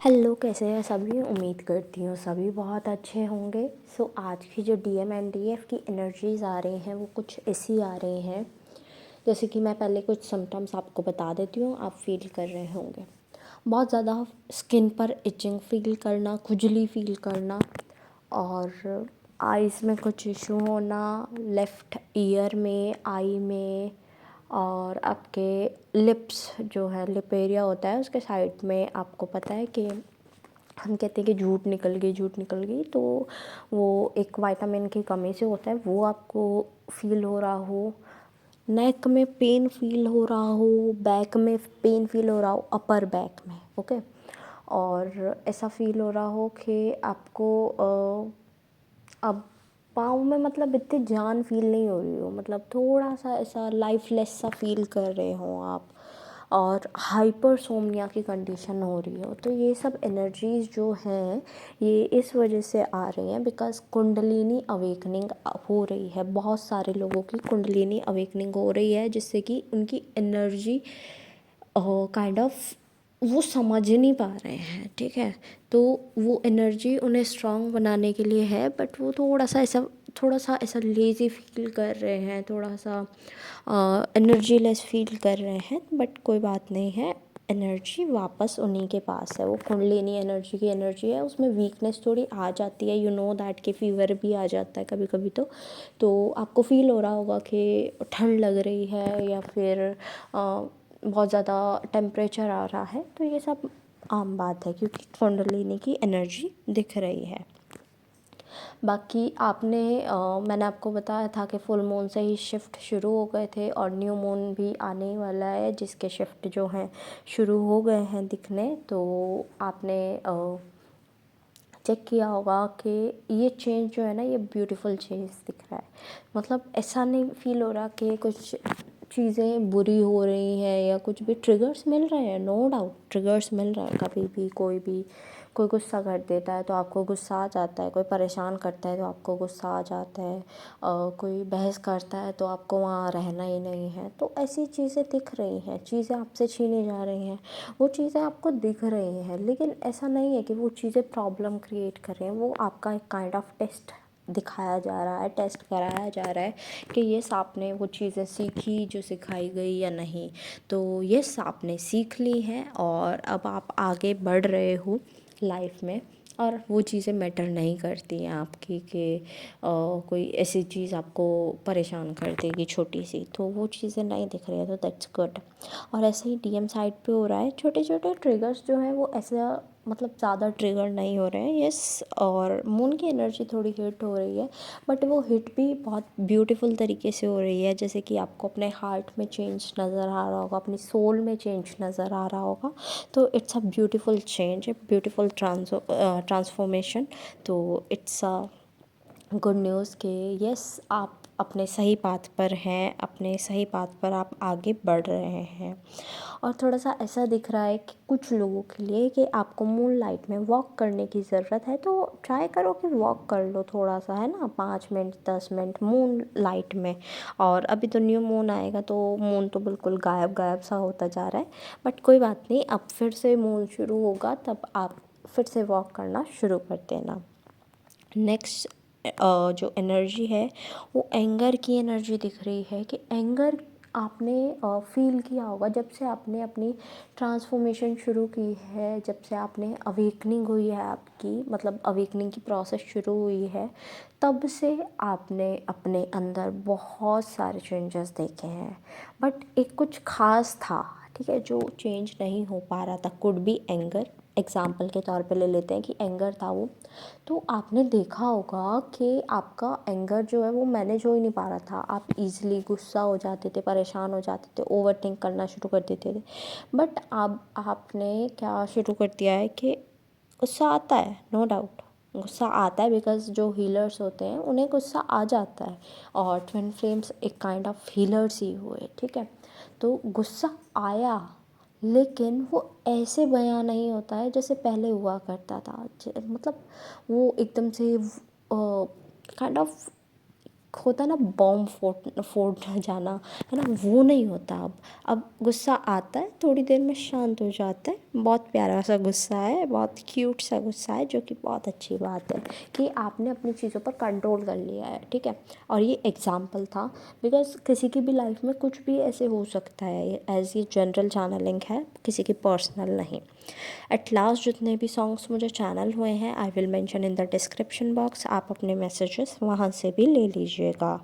Hello, कैसे हैं सभी। उम्मीद करती हूँ सभी बहुत अच्छे होंगे। आज की जो डीएम एंड डीएफ की एनर्जीज़ आ रही हैं वो कुछ ऐसी आ रही हैं, जैसे कि मैं पहले कुछ सिम्टम्स आपको बता देती हूँ, आप फील कर रहे होंगे। बहुत ज़्यादा स्किन पर इचिंग फील करना, खुजली फील करना, और आइज़ में कुछ इशू होना, लेफ़्ट ईयर में, आई में, और आपके लिप्स जो है, लिप एरिया होता है उसके साइड में। आपको पता है कि हम कहते हैं कि झूठ निकल गई, झूठ निकल गई, तो वो एक विटामिन की कमी से होता है। वो आपको फील हो रहा हो, नेक में पेन फील हो रहा हो, बैक में पेन फील हो रहा हो, अपर बैक में, ओके। और ऐसा फील हो रहा हो कि आपको अब पाँव में मतलब इतनी जान फील नहीं हो रही हो, मतलब थोड़ा सा ऐसा लाइफलेस सा फील कर रहे हो आप, और हाइपरसोमनिया की कंडीशन हो रही हो। तो ये सब एनर्जीज़ जो हैं ये इस वजह से आ रही हैं बिकॉज़ कुंडलिनी अवेकनिंग हो रही है। बहुत सारे लोगों की कुंडलिनी अवेकनिंग हो रही है, जिससे कि उनकी एनर्जी काइंड ऑफ वो समझ नहीं पा रहे हैं, ठीक है। तो वो एनर्जी उन्हें स्ट्रांग बनाने के लिए है, बट वो थोड़ा सा ऐसा लेज़ी फील कर रहे हैं, थोड़ा सा एनर्जी लेस फील कर रहे हैं। बट कोई बात नहीं है, एनर्जी वापस उन्हीं के पास है। वो कुंडलिनी एनर्जी की एनर्जी है, उसमें वीकनेस थोड़ी आ जाती है, यू नो दैट, कि फीवर भी आ जाता है कभी कभी। तो आपको फील हो रहा होगा कि ठंड लग रही है, या फिर बहुत ज़्यादा टेम्परेचर आ रहा है। तो ये सब आम बात है, क्योंकि कुंडलिनी की एनर्जी दिख रही है। बाकी मैंने आपको बताया था कि फुल मून से ही शिफ्ट शुरू हो गए थे, और न्यू मून भी आने वाला है, जिसके शिफ्ट जो हैं शुरू हो गए हैं दिखने। तो आपने चेक किया होगा कि ये चेंज जो है ना, ये ब्यूटीफुल चेंज दिख रहा है। मतलब ऐसा नहीं फील हो रहा कि कुछ चीज़ें बुरी हो रही हैं, या कुछ भी ट्रिगर्स मिल रहे हैं। नो डाउट ट्रिगर्स मिल रहे हैं। कभी भी कोई गुस्सा कर देता है तो आपको गुस्सा आ जाता है, कोई परेशान करता है तो आपको गुस्सा आ जाता है, कोई बहस करता है तो आपको वहाँ रहना ही नहीं है। तो ऐसी चीज़ें दिख रही हैं, चीज़ें आपसे छीनी जा रही हैं, वो चीज़ें आपको दिख रही हैं। लेकिन ऐसा नहीं है कि वो चीज़ें प्रॉब्लम क्रिएट कर रही हैं। वो आपका एक काइंड ऑफ टेस्ट दिखाया जा रहा है, टेस्ट कराया जा रहा है कि यस आपने वो चीज़ें सीखी जो सिखाई गई या नहीं। तो यस आपने सीख ली हैं, और अब आप आगे बढ़ रहे हो लाइफ में, और वो चीज़ें मैटर नहीं करती हैं आपकी कि कोई ऐसी चीज़ आपको परेशान कर देगी छोटी सी। तो वो चीज़ें नहीं दिख रही है, तो दैट्स गुड। और ऐसे ही डीएम साइड पे हो रहा है, छोटे छोटे ट्रिगर्स जो हैं वो ऐसा मतलब ज़्यादा ट्रिगर नहीं हो रहे हैं, यस। और मून की एनर्जी थोड़ी हिट हो रही है, बट वो हिट भी बहुत ब्यूटीफुल तरीके से हो रही है। जैसे कि आपको अपने हार्ट में चेंज नज़र आ रहा होगा, अपनी सोल में चेंज नज़र आ रहा होगा। तो it's a beautiful change, beautiful transformation. तो इट्स अ गुड न्यूज़ कि यस आप अपने सही पाथ पर हैं, अपने सही पाथ पर आप आगे बढ़ रहे हैं। और थोड़ा सा ऐसा दिख रहा है कि कुछ लोगों के लिए कि आपको मून लाइट में वॉक करने की ज़रूरत है, तो ट्राई करो कि वॉक कर लो थोड़ा सा, है ना, 5 मिनट 10 मिनट मून लाइट में। और अभी तो न्यू मून आएगा, तो मून तो बिल्कुल गायब गायब सा होता जा रहा है, बट कोई बात नहीं, अब फिर से मून शुरू होगा, तब आप फिर से वॉक करना शुरू कर देना। नेक्स्ट जो एनर्जी है वो एंगर की एनर्जी दिख रही है, कि एंगर आपने फील किया होगा जब से आपने अपनी ट्रांसफॉर्मेशन शुरू की है, जब से आपने अवेकनिंग हुई है आपकी, मतलब अवेकनिंग की प्रोसेस शुरू हुई है, तब से आपने अपने अंदर बहुत सारे चेंजेस देखे हैं। बट एक कुछ खास था, ठीक है, जो चेंज नहीं हो पा रहा था। कुड बी एंगर, एग्ज़ाम्पल के तौर पे ले लेते हैं कि एंगर था वो। तो आपने देखा होगा कि आपका एंगर जो है वो मैनेज हो ही नहीं पा रहा था। आप इजीली गुस्सा हो जाते थे, परेशान हो जाते थे, ओवरथिंक करना शुरू कर देते थे। बट अब आपने क्या शुरू कर दिया है कि गुस्सा आता है, नो डाउट गुस्सा आता है, बिकॉज़ जो हीलर्स होते हैं उन्हें गुस्सा आ जाता है, और ट्विन फ्लेम्स एक काइंड ऑफ हीलर्स ही हुए, ठीक है। तो गुस्सा आया, लेकिन वो ऐसे बयां नहीं होता है जैसे पहले हुआ करता था। मतलब वो एकदम से काइंड ऑफ होता है ना, बॉम्ब फोड़ फोड़ जाना, है ना, वो नहीं होता अब। गुस्सा आता है, थोड़ी देर में शांत हो जाता है, बहुत प्यारा सा गुस्सा है, बहुत क्यूट सा गुस्सा है, जो कि बहुत अच्छी बात है कि आपने अपनी चीज़ों पर कंट्रोल कर लिया है, ठीक है। और ये एग्जाम्पल था, बिकॉज किसी की भी लाइफ में कुछ भी ऐसे हो सकता है, एज ये जनरल चैनलिंग है, किसी की पर्सनल नहीं। एट लास्ट जितने भी सॉन्ग्स मुझे चैनल हुए हैं I will mention in the description box, आप अपने मैसेजेस वहाँ से भी ले लीजिएगा।